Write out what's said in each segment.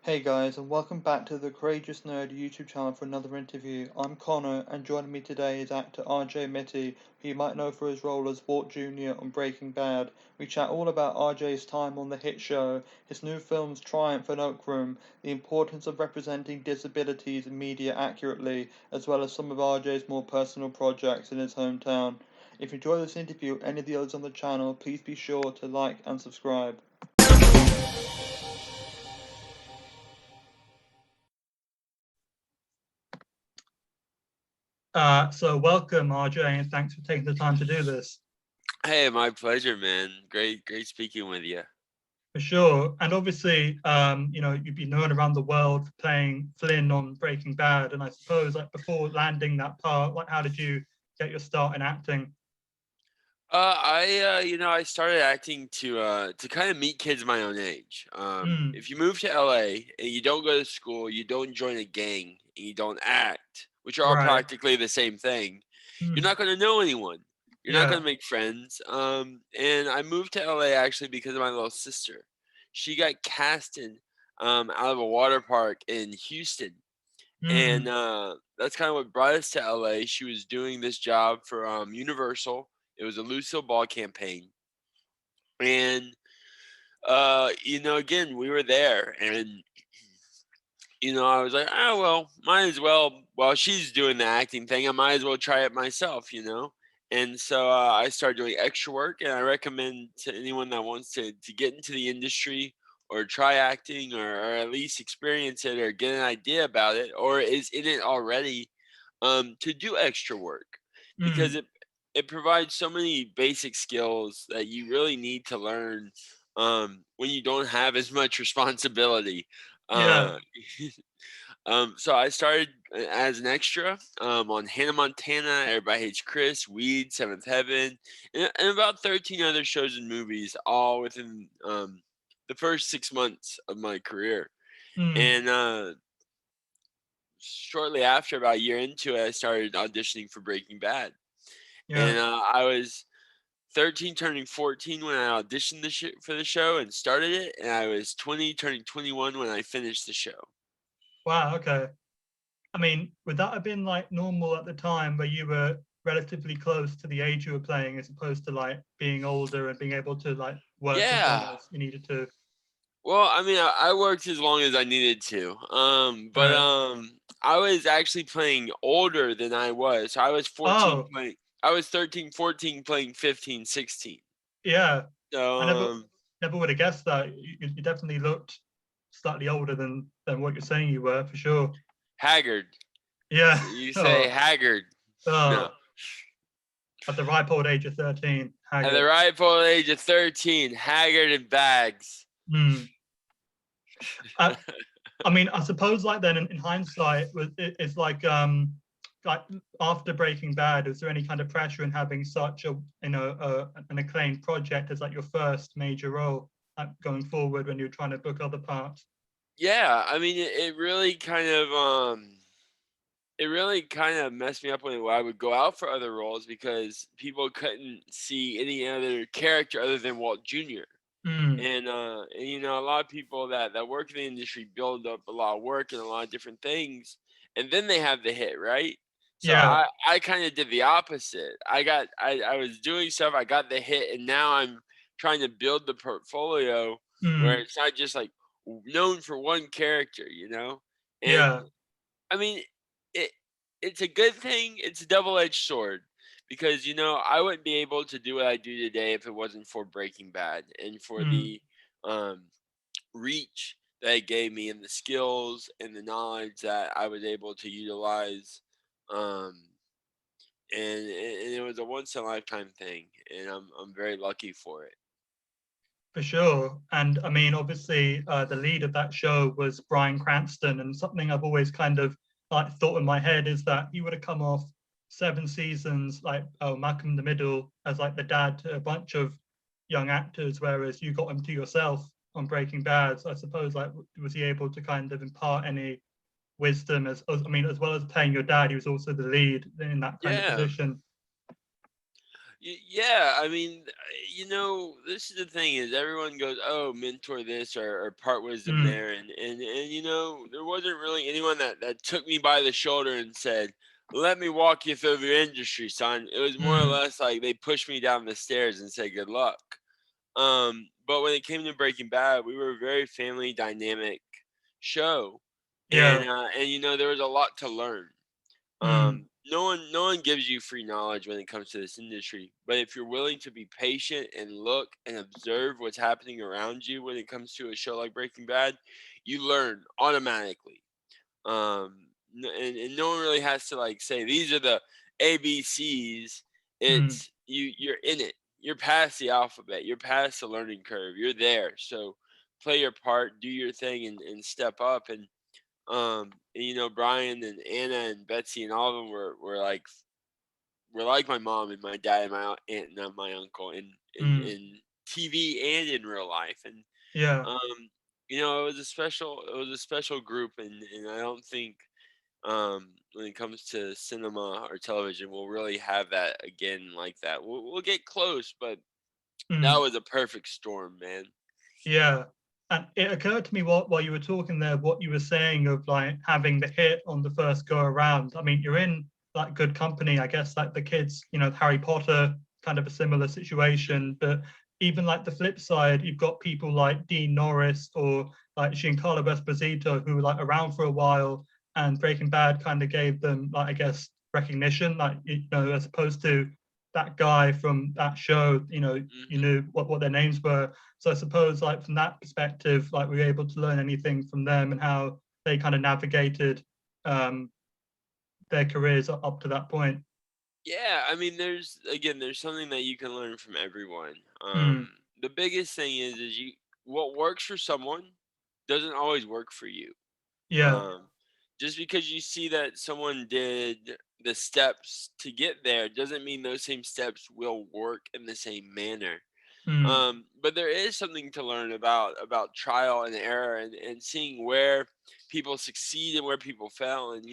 Hey guys, and welcome back to the Courageous Nerd YouTube channel for another interview. I'm Connor, and joining me today is actor RJ Mitte, who you might know for his role as Walt Jr. on Breaking Bad. We chat all about RJ's time on the hit show, his new films Triumph and Oak Room, the importance of representing disabilities in media accurately, as well as some of RJ's more personal projects in his hometown. If you enjoy this interview or any of the others on the channel, please be sure to like and subscribe. So welcome, RJ, and thanks for taking the time to do this. Hey, my pleasure, man. Great speaking with you. For sure. And obviously, you've been known around the world for playing Flynn on Breaking Bad. And I suppose, like, before landing that part, like, how did you get your start in acting? I started acting to kind of meet kids my own age. Mm, If you move to LA and you don't go to school, you don't join a gang, and you don't act, which are all right. practically the same thing, you're Mm, not going to know anyone. You're not going yeah. to make friends. And I moved to LA actually because of my little sister. She got casted out of a water park in Houston, and Mm, that's kind of what brought us to LA. She was doing this job for Universal. It was a Lucille Ball campaign, and again, we were there, and I was like, oh well, might as well. While she's doing the acting thing, I might as well try it myself. And so I started doing extra work, and I recommend to anyone that wants to get into the industry or try acting or at least experience it or get an idea about it or is in it already, to do extra work because mm, it provides so many basic skills that you really need to learn when you don't have as much responsibility. yeah. Uh, so I started as an extra on Hannah Montana, Everybody Hates Chris, Weed, Seventh Heaven, and about 13 other shows and movies, all within the first 6 months of my career. Mm, And shortly after, about a year into it, I started auditioning for Breaking Bad. yeah. And I was 13 turning 14 when I auditioned for the show and started it, and I was 20 turning 21 when I finished the show. Wow. Okay. I mean, would that have been like normal at the time where you were relatively close to the age you were playing as opposed to like being older and being able to like work as long Yeah. as you needed to? Well, I mean, I worked as long as I needed to. But Right. I was actually playing older than I was. So I was 14 Oh, playing. I was 13, 14 playing 15, 16. yeah. So I never would have guessed that. You definitely looked slightly older than what you're saying you were, for sure. haggard. Yeah. You say Oh, haggard. No. oh. At the ripe old age of 13, At the haggard. ripe old age of 13, haggard and bags. Hmm. I, I mean, I suppose like then in hindsight, it's like after Breaking Bad, is there any kind of pressure in having such an acclaimed project as like your first major role, like going forward when you're trying to book other parts? Yeah, I mean, it really kind of messed me up when I would go out for other roles because people couldn't see any other character other than Walt Jr. Mm, And a lot of people that work in the industry build up a lot of work and a lot of different things, and then they have the hit, right? So yeah. I kind of did the opposite. I was doing stuff, I got the hit, and now I'm trying to build the portfolio where Mm, it's not just like known for one character. And yeah. I mean, it it's a good thing. It's a double-edged sword because I wouldn't be able to do what I do today if it wasn't for Breaking Bad and for Mm, the um, reach that it gave me and the skills and the knowledge that I was able to utilize. Um, and it was a once in a lifetime thing, and I'm very lucky for it. for sure. And I mean, obviously, the lead of that show was Bryan Cranston, and something I've always kind of like thought in my head is that he would have come off 7 seasons like Malcolm in the Middle as like the dad to a bunch of young actors, whereas you got him to yourself on Breaking Bad. So I suppose like was he able to kind of impart any wisdom as I mean, as well as playing your dad, he was also the lead in that kind of Yeah. position. Yeah, I mean, this is the thing is everyone goes, "Oh, mentor this or part wisdom Mm, there," and there wasn't really anyone that took me by the shoulder and said, "Let me walk you through the industry, son." It was more or mm, less like they pushed me down the stairs and said, "Good luck." But when it came to Breaking Bad, we were a very family dynamic show, yeah. and there was a lot to learn. Mm, No one gives you free knowledge when it comes to this industry, but if you're willing to be patient and look and observe what's happening around you when it comes to a show like Breaking Bad, you learn automatically. And no one really has to like say these are the ABCs. mm, You're in it. You're past the alphabet. You're past the learning curve. You're there. So play your part, do your thing, and step up. And Brian and Anna and Betsy and all of them were like my mom and my dad and my aunt and my uncle mm, in TV and in real life. And yeah. um, it was a special group, and I don't think when it comes to cinema or television we'll really have that again like that. We'll get close, but that Mm. was a perfect storm, man. Yeah. And it occurred to me while you were talking there, what you were saying of like having the hit on the first go around. I mean, you're in like good company, I guess, like the kids, Harry Potter, kind of a similar situation. But even like the flip side, you've got people like Dean Norris or like Giancarlo Esposito who were like around for a while, and Breaking Bad kind of gave them like, I guess, recognition, like, as opposed to that guy from that show, you Hmm. knew what their names were. So I suppose, like from that perspective, like we were able to learn anything from them and how they kind of navigated um, their careers up to that point. Yeah, I mean, there's something that you can learn from everyone. Mm, The biggest thing is what works for someone doesn't always work for you. yeah. Um, just because you see that someone did the steps to get there doesn't mean those same steps will work in the same manner. Mm, But there is something to learn about trial and error and seeing where people succeed and where people fail. And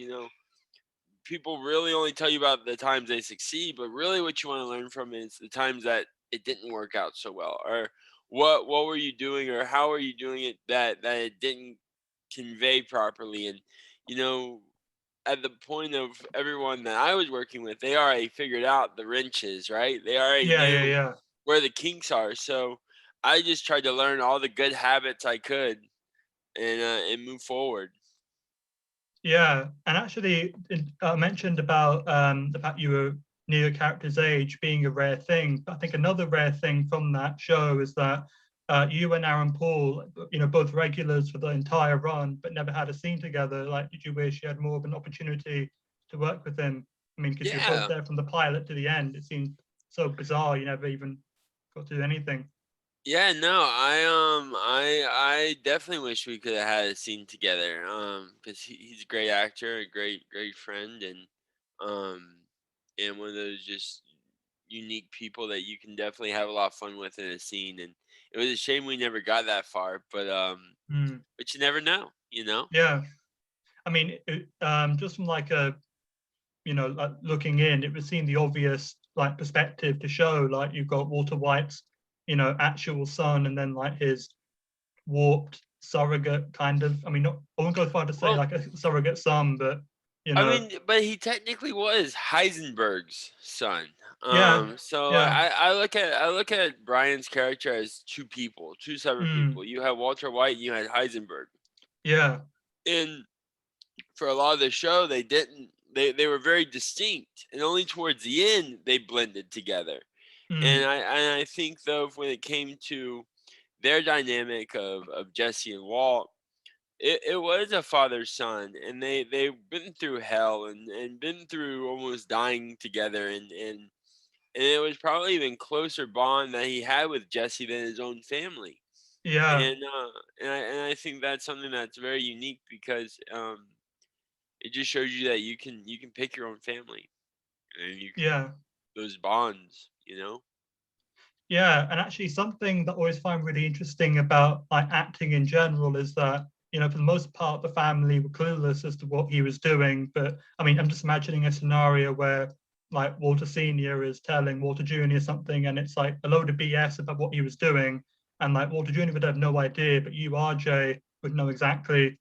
people really only tell you about the times they succeed, but really what you want to learn from is the times that it didn't work out so well, or what were you doing, or how are you doing it that it didn't convey properly. And you know, at the point of everyone that I was working with, they already figured out the wrenches, right? They already yeah, yeah, knew yeah. where the kinks are. So I just tried to learn all the good habits I could and move forward. Yeah, and actually, I mentioned about the fact you were near your character's age being a rare thing. But I think another rare thing from that show is that you and Aaron Paul, both regulars for the entire run, but never had a scene together. Like, did you wish you had more of an opportunity to work with him? I mean, because you're both Yeah. there from the pilot to the end. It seems so bizarre you never even got to do anything. Yeah, no, I definitely wish we could have had a scene together. Because he's a great actor, a great friend, um, and one of those just unique people that you can definitely have a lot of fun with in a scene. And it was a shame we never got that far, Mm, but you never know, yeah, I mean, just from like a like looking in, it would seem the obvious like perspective to show like you've got Walter White's, actual son, and then like his warped surrogate kind of. I mean, not, I won't go as far to say Well, like a surrogate son, but you I know, mean, but he technically was Heisenberg's son. yeah, So yeah, I look at Brian's character as two people, two separate mm, people. You had Walter White, and you had Heisenberg, yeah, and for a lot of the show, they didn't. They were very distinct, and only towards the end they blended together. And mm, I think though, when it came to their dynamic of Jesse and Walt, it was a father son, and they've been through hell and been through almost dying together, and it was probably even closer bond that he had with Jesse than his own family. yeah, And I think that's something that's very unique because it just shows you that you can pick your own family, and you can yeah. those bonds. Yeah, and actually something that I always find really interesting about like acting in general is that, for the most part, the family were clueless as to what he was doing. But I mean, I'm just imagining a scenario where like Walter Senior is telling Walter Junior something, and it's like a load of BS about what he was doing, and like Walter Junior would have no idea, but you, RJ, would know exactly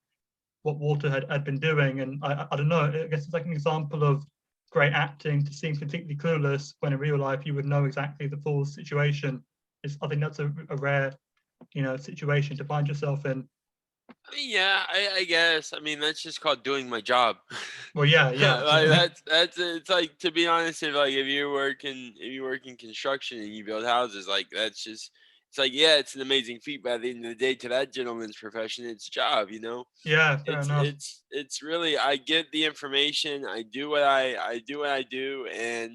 what Walter had been doing. And I don't know, I guess it's like an example of great acting to seem completely clueless when in real life you would know exactly the full situation. I think that's a rare, situation to find yourself in. I mean, yeah, I guess. I mean, that's just called doing my job. Well, yeah, Like yeah. that's it's like, to be honest, if you work in construction and you build houses, like that's just, it's like, yeah, it's an amazing feat, but at the end of the day, to that gentleman's profession, it's a job, you know. Yeah, fair enough. It's really, I get the information, I do what I do, and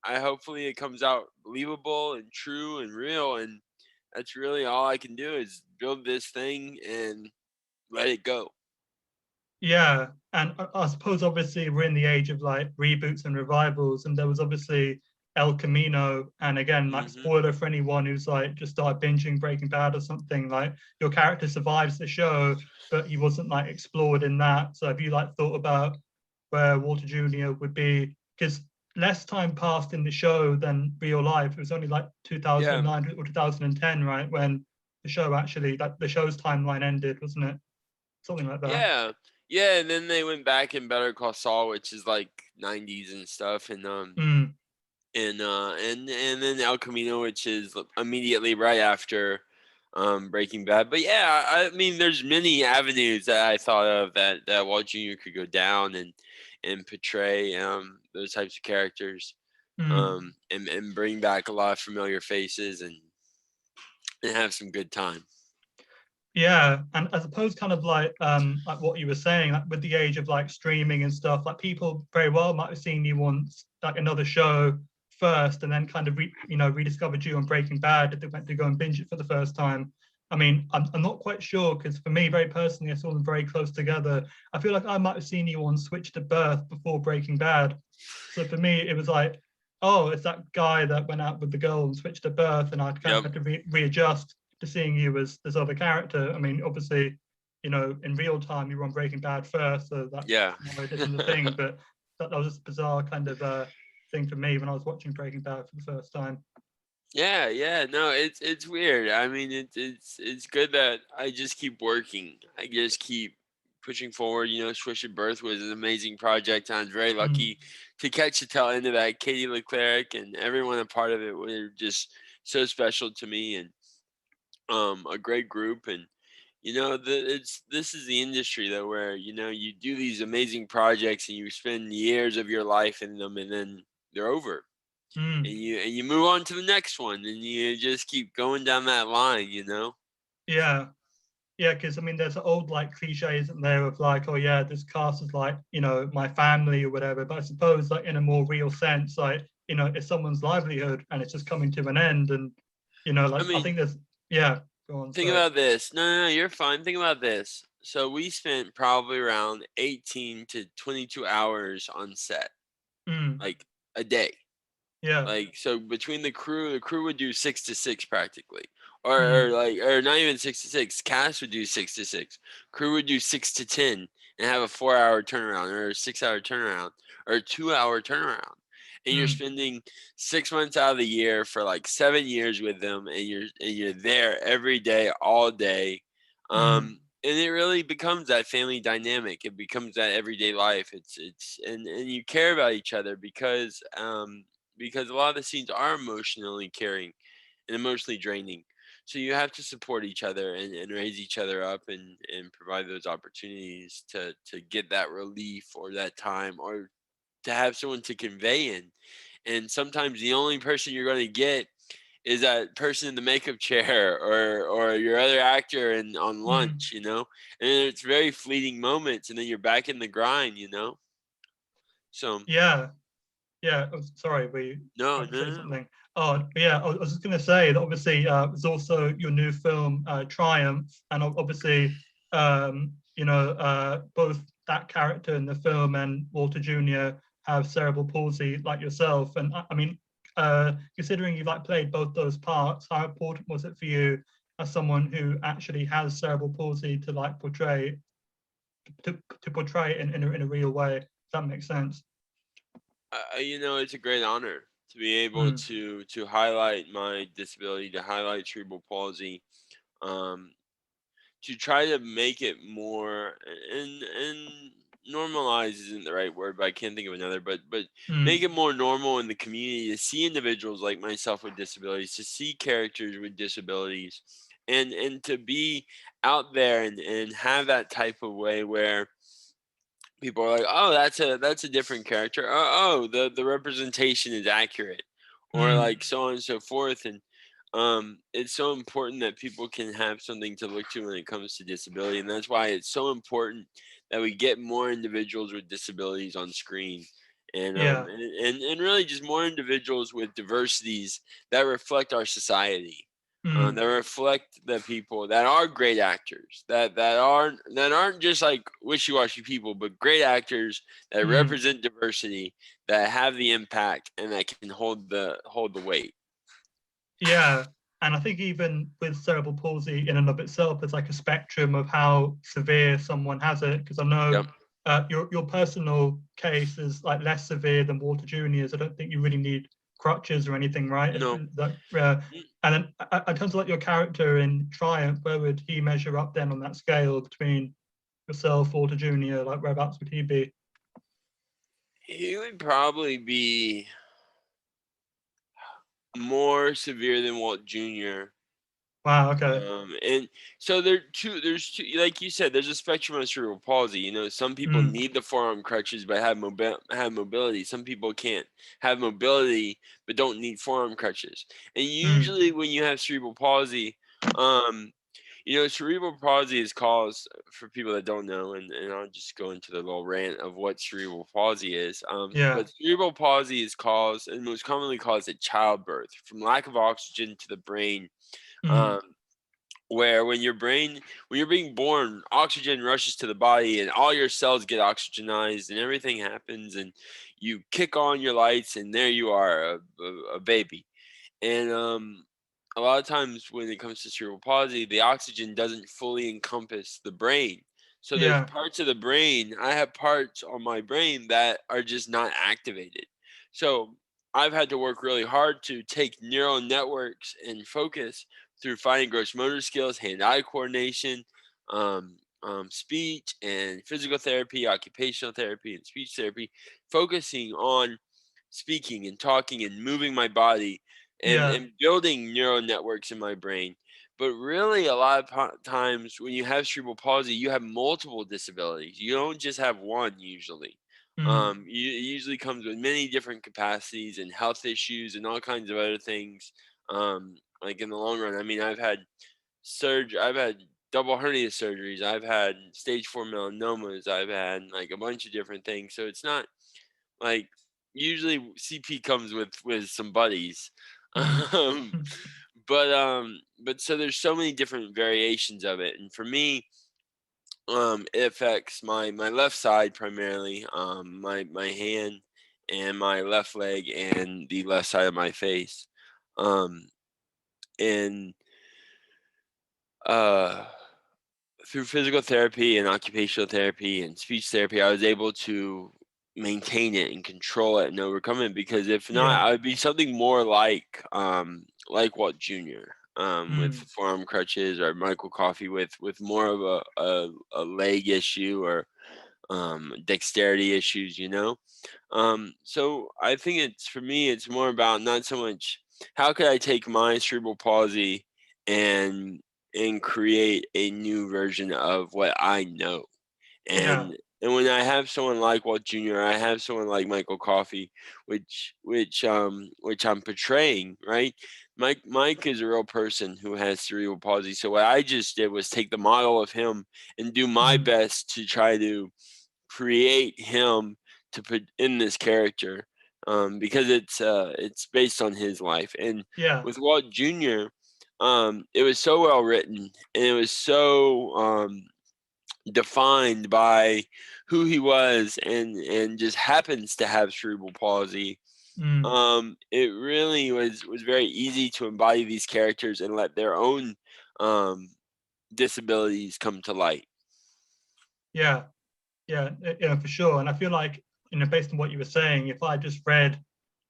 I hopefully it comes out believable and true and real, and that's really all I can do is build this thing and let it go. Yeah, and I suppose obviously we're in the age of like reboots and revivals, and there was obviously El Camino, and again, like Hmm. spoiler for anyone who's like just started binging Breaking Bad or something, like your character survives the show, but he wasn't like explored in that. So have you like thought about where Walter Jr. would be? Because less time passed in the show than real life. It was only like Yeah, 2009 or 2010, right, when the show actually, like the show's timeline ended, wasn't it? Something like that. yeah, yeah. And then they went back in Better Call Saul, which is like '90s and stuff, Mm, and then El Camino, which is immediately right after Breaking Bad. But yeah, I mean, there's many avenues that I thought of that Walt Jr. could go down and portray those types of characters, mm. and bring back a lot of familiar faces and have some good time. Yeah, and I suppose kind of like what you were saying, like with the age of like streaming and stuff, like people very well might have seen you once like another show first, and then kind of rediscovered you on Breaking Bad if they went to go and binge it for the first time. I mean, I'm not quite sure because for me, very personally, I saw them very close together. I feel like I might have seen you on Switch to Birth before Breaking Bad. So for me, it was like, oh, it's that guy that went out with the girl and switched to Birth, and I'd kind of Yep. had to readjust to seeing you as this other character. I mean, obviously, in real time you were on Breaking Bad first, so that's Yeah. a very different thing. But that was just a bizarre kind of thing for me when I was watching Breaking Bad for the first time. Yeah, yeah, no, it's weird. I mean, it's good that I just keep working. I just keep pushing forward. You know, Swish at Birth was an amazing project. I was very Mm, lucky to catch the tail end of that. Katie Leclerc and everyone a part of it were just so special to me, and a great group. And it's this is the industry though, where you do these amazing projects and you spend years of your life in them, and then they're over, and mm. you move on to the next one, and you just keep going down that line. Yeah, yeah, because I mean, there's old like cliches, isn't there, of like, oh yeah, this cast is like, my family or whatever. But I suppose like in a more real sense, like, it's someone's livelihood and it's just coming to an end. And I like I mean, think there's, yeah, go on, think sorry. about this. No, you're fine. Think about this. So we spent probably around 18 to 22 hours on set, Mm, like a day. yeah. Like, so between the crew would do 6 to 6 practically, or Mm, like, or not even 6 to 6. Cast would do 6 to 6. Crew would do 6 to 10 and have a 4 hour turnaround, or a 6 hour turnaround, or a 2 hour turnaround. And you're mm, spending 6 months out of the year for like 7 years with them, and you're there every day, all day. mm, And it really becomes that family dynamic. It becomes that everyday life. It's and you care about each other because a lot of the scenes are emotionally caring and emotionally draining. So you have to support each other and raise each other up, and provide those opportunities to get that relief or that time, or to have someone to convey in. And sometimes the only person you're going to get is that person in the makeup chair, or your other actor on mm. lunch. And it's very fleeting moments, and then you're back in the grind. So Yeah. Yeah, oh, sorry, were you no, about to no, say no. something? Oh, yeah, I was just going to say that obviously it's also your new film, Triumph, and obviously, both that character in the film and Walter Jr. have cerebral palsy like yourself. And I mean, considering you've like played both those parts, how important was it for you as someone who actually has cerebral palsy to like portray to portray it in a real way? If that makes sense. It's a great honor to be able Mm, to highlight my disability, to highlight cerebral palsy, um, to try to make it more and normalize isn't the right word, but I can't think of another. But make mm, it more normal in the community to see individuals like myself with disabilities, to see characters with disabilities, and to be out there and have that type of way where people are like, oh, that's a different character. Oh, the representation is accurate, or mm, like so on and so forth. And it's so important that people can have something to look to when it comes to disability, and that's why it's so important that we get more individuals with disabilities on screen. And, yeah. and really just more individuals with diversities that reflect our society, Mm, that reflect the people that are great actors, that aren't just like wishy-washy people, but great actors that mm, represent diversity, that have the impact, and that can hold the weight. yeah. And I think even with cerebral palsy in and of itself, there's like a spectrum of how severe someone has it. Because I know Yep. your personal case is like less severe than Walter Junior's. I don't think you really need crutches or anything, right? No. And then in terms of like your character in Triumph, where would he measure up then on that scale between yourself, Walter Junior? Like whereabouts would he be? He would probably be more severe than Walt Jr. Wow. Okay. And so there's two, like you said, there's a spectrum of cerebral palsy. Some people Mm, need the forearm crutches but have mobility. Some people can't have mobility but don't need forearm crutches. And mm, usually when you have cerebral palsy, um, cerebral palsy is caused, for people that don't know, and I'll just go into the little rant of what cerebral palsy is. yeah. But cerebral palsy is caused, and most commonly caused at childbirth, from lack of oxygen to the brain. Mm, Um, where when you're being born, oxygen rushes to the body and all your cells get oxygenized and everything happens, and you kick on your lights and there you are, a baby. And a lot of times when it comes to cerebral palsy, the oxygen doesn't fully encompass the brain. So there's yeah. parts of the brain, I have parts on my brain that are just not activated. So I've had to work really hard to take neural networks and focus through fine gross motor skills, hand-eye coordination, speech and physical therapy, occupational therapy, and speech therapy, focusing on speaking and talking and moving my body and, Yeah. and building neural networks in my brain. But really, a lot of times when you have cerebral palsy, you have multiple disabilities. You don't just have one usually. Mm, It usually comes with many different capacities and health issues and all kinds of other things. Like in the long run, I mean, I've had double hernia surgeries, I've had stage 4 melanomas, I've had like a bunch of different things. So it's not like usually CP comes with some buddies. mm, um but so there's so many different variations of it, and for me, it affects my left side primarily, my hand and my left leg and the left side of my face. um and uh Through physical therapy and occupational therapy and speech therapy, I was able to maintain it and control it and overcome it, because if not, yeah. I would be something more like Walt Jr. With Mm, forearm crutches, or Michael Coffey with more of a leg issue, or dexterity issues. So I think it's for me, it's more about not so much how could I take my cerebral palsy and create a new version of what I know. yeah. And when I have someone like Walt Jr., I have someone like Michael Coffey, which I'm portraying, right? Mike is a real person who has cerebral palsy. So what I just did was take the model of him and do my Mm, best to try to create him to put in this character, because it's based on his life. And yeah. with Walt Jr., it was so well written, and it was so defined by who he was, and just happens to have cerebral palsy. Mm, It really was very easy to embody these characters and let their own um, disabilities come to light. yeah. Yeah. Yeah, for sure. And I feel like based on what you were saying, if I just read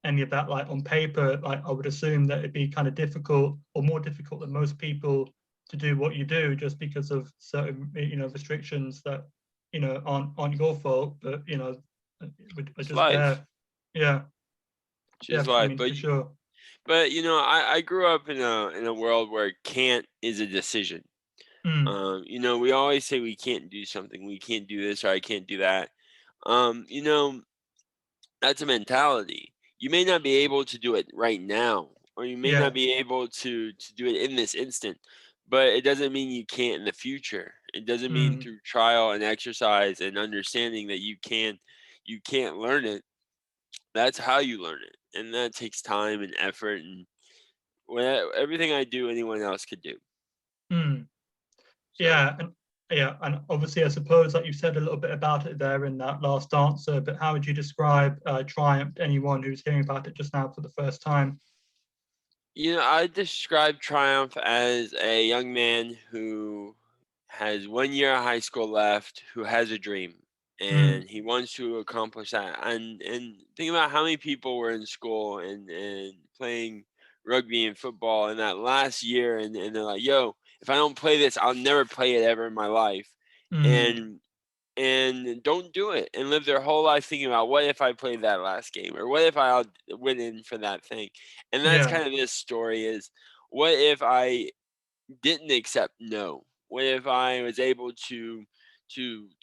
any of that like on paper, like I would assume that it'd be kind of difficult or more difficult than most people to do what you do just because of certain restrictions that aren't your fault, but are It's just life. there. Yeah, It's yeah, just I life. mean for sure. But I grew up in a world where can't is a decision. Mm, We always say we can't do something, we can't do this, or I can't do that. You know, that's a mentality. You may not be able to do it right now, or you may yeah. not be able to do it in this instant, but it doesn't mean you can't in the future. It doesn't mean Mm, through trial and exercise and understanding that you can't learn it. That's how you learn it, and that takes time and effort and everything I do, anyone else could do. mm. So. Yeah, and obviously, I suppose like you said a little bit about it there in that last answer. But how would you describe Triumph to anyone who's hearing about it just now for the first time? I describe Triumph as a young man who has 1 year of high school left, who has a dream, Mm, and he wants to accomplish that. And think about how many people were in school and playing rugby and football in that last year, and they're like, "Yo, if I don't play this, I'll never play it ever in my life," mm, and don't do it and live their whole life thinking about what if I played that last game or what if I went in for that thing. And that's yeah, kind of this story is what if I didn't accept no? What if I was able to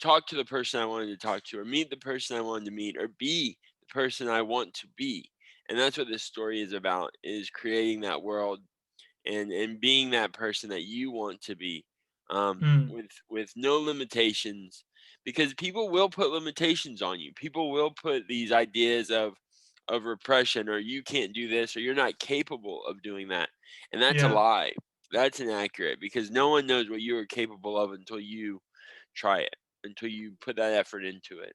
talk to the person I wanted to talk to or meet the person I wanted to meet or be the person I want to be? And that's what this story is about is creating that world and being that person that you want to be mm, with no limitations because people will put limitations on you. People will put these ideas of repression or you can't do this or you're not capable of doing that, and that's a yeah, lie. That's inaccurate because no one knows what you are capable of until you try it, until you put that effort into it.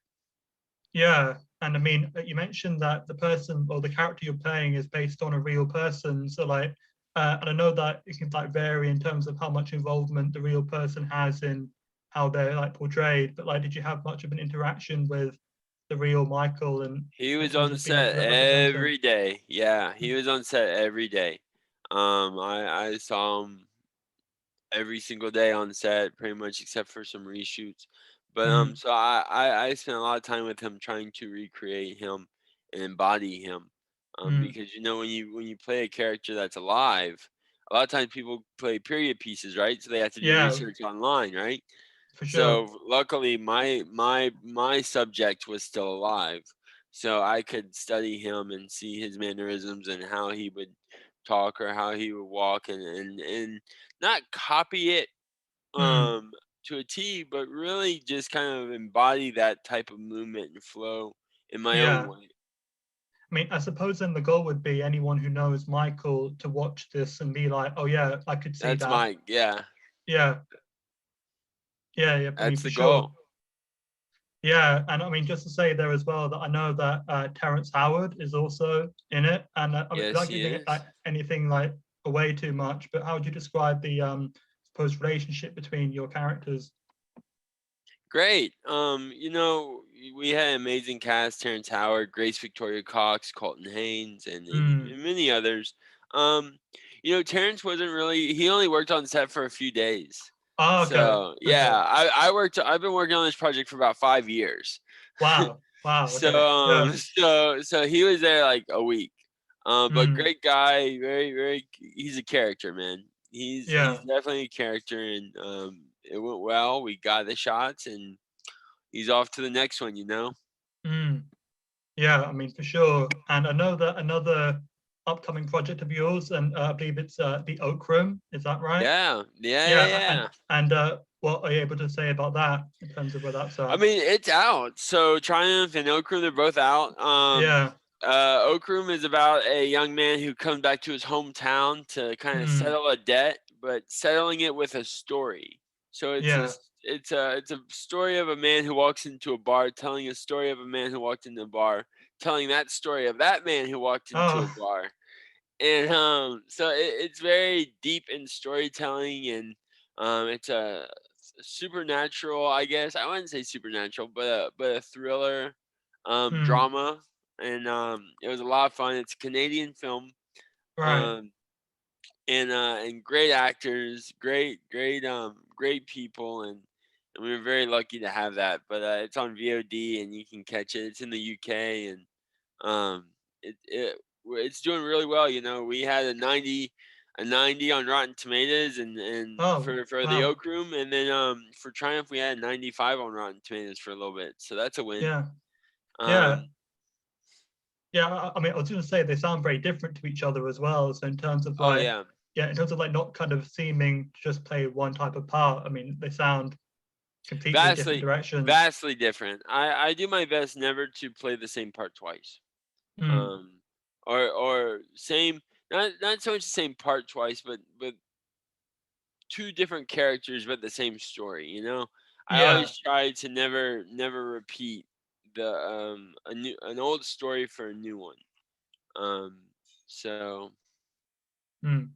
yeah. And I mean, you mentioned that the person or the character you're playing is based on a real person. So like, and I know that it can like vary in terms of how much involvement the real person has in how they're like portrayed. But like, did you have much of an interaction with the real Michael and He in was terms on of being able set to represent him? every day. Yeah, he Mm, was on set every day. I saw him every single day on set, pretty much except for some reshoots. But mm, so I spent a lot of time with him trying to recreate him and embody him. mm. Because when you play a character that's alive, a lot of times people play period pieces, right? So they have to do Yeah, research online, right? for sure. So luckily my subject was still alive. So I could study him and see his mannerisms and how he would talk or how he would walk and not copy it Mm, um to a T, but really just kind of embody that type of movement and flow in my own yeah. way. I mean, I suppose then the goal would be anyone who knows Michael to watch this and be like, oh yeah, I could see That's that. my yeah, Yeah, yeah, yeah. I mean, that's for the sure. goal. Yeah, and I mean, just to say there as well that I know that Terrence Howard is also in it, and I mean, Yes, without he giving it is. anything like away too much, but how would you describe the suppose relationship between your characters? Great. We had an amazing cast: Terrence Howard, Grace Victoria Cox, Colton Haynes, Mm. and many others. Um, Terrence wasn't really. He only worked on set for a few days. Oh, okay, So okay. yeah, I've been working on this project for about 5 years. Wow, wow. so Okay, yeah. so he was there like a week. But Mm. great guy, very. He's a character, man. He's Yeah. definitely a character, and it went well. We got the shots, and he's off to the next one. Mm. Yeah, I mean, for sure. And I know that another upcoming project of yours, and I believe it's the Oak Room. Is that right? Yeah, yeah, yeah, Yeah. yeah. And what are you able to say about that in terms of where that's I at? mean, it's out. So Triumph and Okrum, they're both out. Yeah. Okrum is about a young man who comes back to his hometown to kind of Mm. settle a debt, but settling it with a story. So Yeah. it's a story of a man who walks into a bar, telling a story of a man who walked into a bar, telling that story of that man who walked into a Oh. bar. And so it's very deep in storytelling, and it's a supernatural, I guess. I wouldn't say supernatural, but a thriller drama, and it was a lot of fun. It's a Canadian film, Right. um, and great actors, great people, and we were very lucky to have that. But it's on VOD and you can catch it. It's in the UK, and um, it's doing really well. You know, we had a 90 on Rotten Tomatoes, and Oh, for the wow. Oak Room, and then for Triumph we had 95 on Rotten Tomatoes for a little bit. So that's a win. Yeah. Yeah. Um, Yeah. I mean, I was going to say they sound very different to each other as well. So in terms of oh like, yeah. yeah, in terms of like not kind of seeming to just play one type of part. I mean, they sound completely different directions. Vastly different. I do my best never to play the same part twice. Mm. Um, or same, not so much the same part twice, but two different characters but the same story. You know, I Yeah. always try to never repeat the an old story for a new one. Um, so Mm.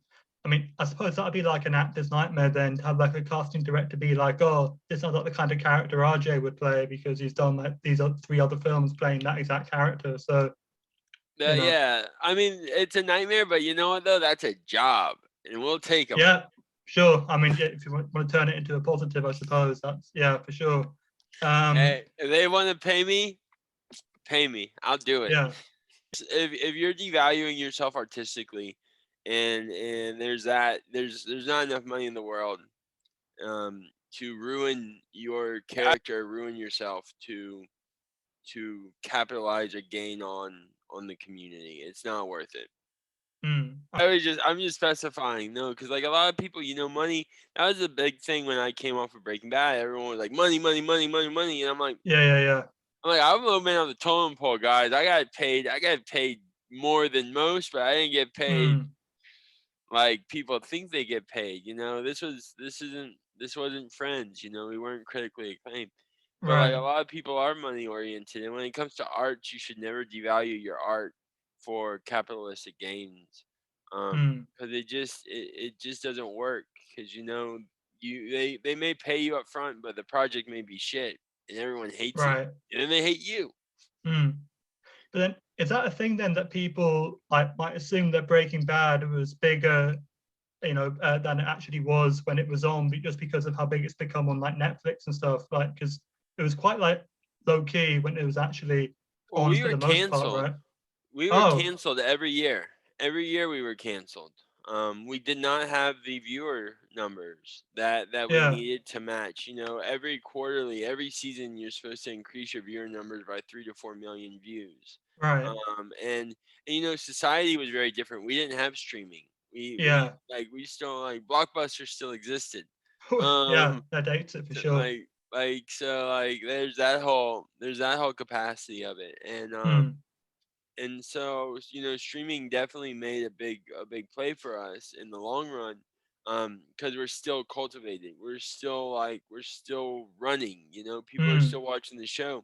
I mean, I suppose that'd be like an actor's nightmare then to have like a casting director be like, oh, this sounds like the kind of character RJ would play because he's done like these three other films playing that exact character. So, you know, yeah, I mean it's a nightmare, but you know what though, that's a job, and we'll take them. yeah, sure. I mean, yeah, if you want to turn it into a positive, I suppose that's, yeah, for sure. Hey, if they want to pay me. I'll do it. Yeah, If you're devaluing yourself artistically, and there's not enough money in the world to ruin your character, ruin yourself to capitalize or gain on the community. It's not worth it. mm, I'm just specifying, no, because like a lot of people, money. That was a big thing when I came off of Breaking Bad. Everyone was like, money, money, money, money, money, and yeah. I'm a little man on the totem pole, guys. I got paid more than most, but I didn't get paid Mm, like people think they get paid. This wasn't Friends. We weren't critically acclaimed. But like a right. lot of people are money oriented, and when it comes to art, you should never devalue your art for capitalistic gains, Mm, because it just doesn't work. Because they may pay you up front, but the project may be shit, and everyone hates it, right. and then they hate you. Mm. But then, is that a thing then that people like might assume that Breaking Bad was bigger, than it actually was when it was on, just because of how big it's become on like Netflix and stuff? Like, because it was quite like low key when it was actually Well, on we for were the most part, canceled. right? We were Oh, canceled every year. Every year we were canceled. We did not have the viewer numbers that we yeah, needed to match. Every quarterly, every season, you're supposed to increase your viewer numbers by 3 to 4 million views. right. And society was very different. We didn't have streaming. Yeah, We still Blockbuster still existed. yeah, Um, that dates it for so, sure. there's that whole capacity of it, Mm, and so streaming definitely made a big play for us in the long run, because we're still cultivating, we're still running, people are mm, still watching the show.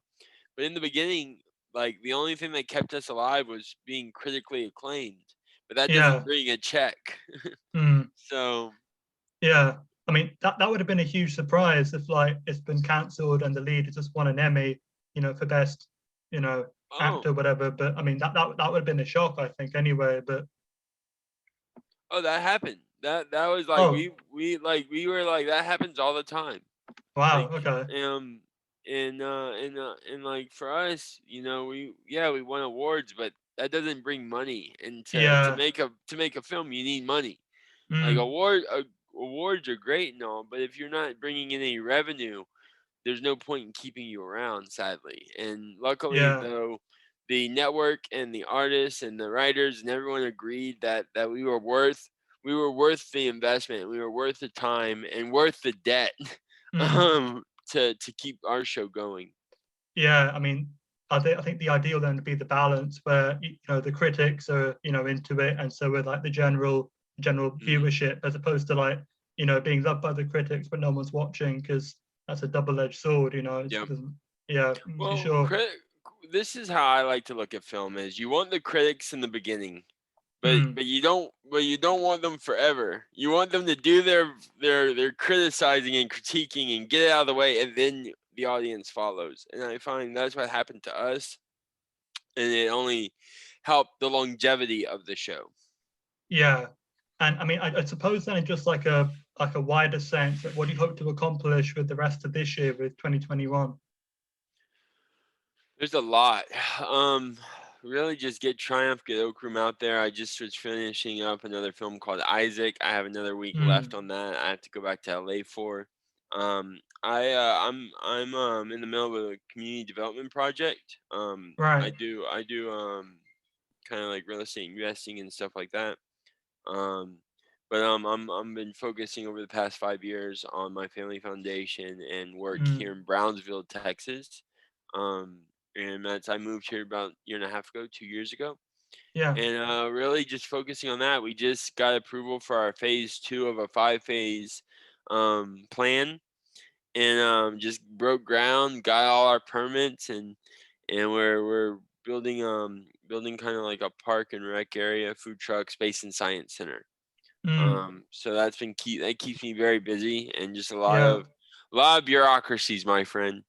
But in the beginning, like, the only thing that kept us alive was being critically acclaimed, but that doesn't yeah, bring a check. mm, So yeah. I mean, that would have been a huge surprise if like it's been cancelled and the lead has just won an Emmy, for best, you know, oh actor, whatever. But I mean, that would have been a shock, I think, anyway. But oh, that happened. That was like, oh, we were like, that happens all the time. wow, Like, okay, and like, for us, we won awards, but that doesn't bring money. And to yeah, make a film, you need money. Like, mm, awards are great and all, but if you're not bringing in any revenue, there's no point in keeping you around, sadly. And luckily, yeah, though, the network and the artists and the writers and everyone agreed that we were worth the investment, we were worth the time, and worth the debt, mm. to keep our show going. Yeah, I mean, I think the ideal then would be the balance where the critics are into it, and so with like the general Mhm. viewership, as opposed to like being loved by the critics but no one's watching, because that's a double-edged sword. Yeah. It doesn't. Yeah, for Well, sure. this is how I like to look at film: is you want the critics in the beginning, but Mm, you don't want them forever. You want them to do their criticizing and critiquing and get it out of the way, and then the audience follows. And I find that's what happened to us. and it only helped the longevity of the show. Yeah, and I mean, I suppose then in just like a wider sense, like what do you hope to accomplish with the rest of this year with 2021? There's a lot. Really just get Triumph, get Oak Room out there. I just was finishing up another film called Isaac. I have another week left on that. I have to go back to LA for. I'm in the middle of a community development project. Right. I do kind of like real estate investing and stuff like that. Um, but I'm been focusing over the past 5 years on my family foundation and work here in Brownsville, Texas. Um, and I moved here about a year and a half ago, 2 years ago, Yeah. and really just focusing on that. We just got approval for our phase 2 of a 5-phase plan, and just broke ground, got all our permits, and we're building kind of like a park and rec area, food truck, space and science center. So that keeps me very busy, and just a lot of bureaucracies, my friend.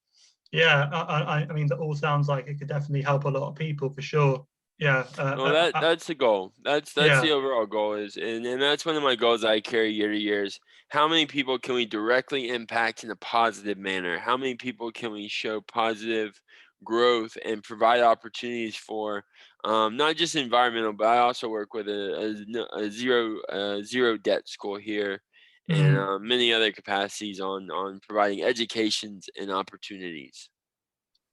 Yeah, I mean, that all sounds like it could definitely help a lot of people for sure. Yeah. Well, that's the goal. That's Yeah. the overall goal and that's one of my goals I carry year to year is how many people can we directly impact in a positive manner? How many people can we show positive growth and provide opportunities for not just environmental, but I also work with a zero debt school here, and many other capacities on providing educations and opportunities.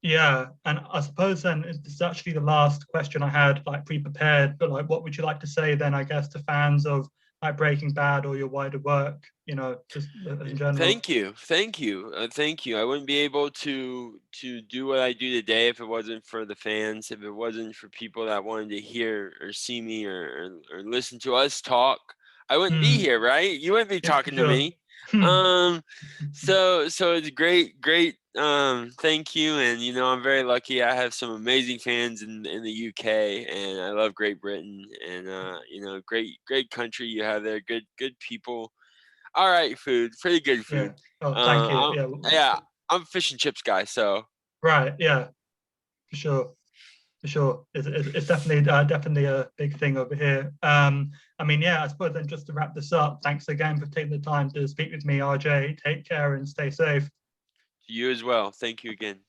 Yeah, and I suppose then this is actually the last question I had like pre-prepared, but like what would you like to say then, I guess, to fans of like Breaking Bad or your wider work, just in general? Thank you. Thank you. I wouldn't be able to do what I do today if it wasn't for the fans, if it wasn't for people that wanted to hear or see me or listen to us talk. I wouldn't be here, right? You wouldn't be talking to me. So it's great. Thank you, and I'm very lucky. I have some amazing fans in the UK, and I love Great Britain, and great country you have there. Good people. All right, food, pretty good food. Yeah. Oh, thank you. Yeah, I'm a fish and chips guy, so. Right. Yeah. For sure. It's definitely a big thing over here. I mean, yeah, I suppose then just to wrap this up, thanks again for taking the time to speak with me, RJ. Take care and stay safe. You as well. Thank you again.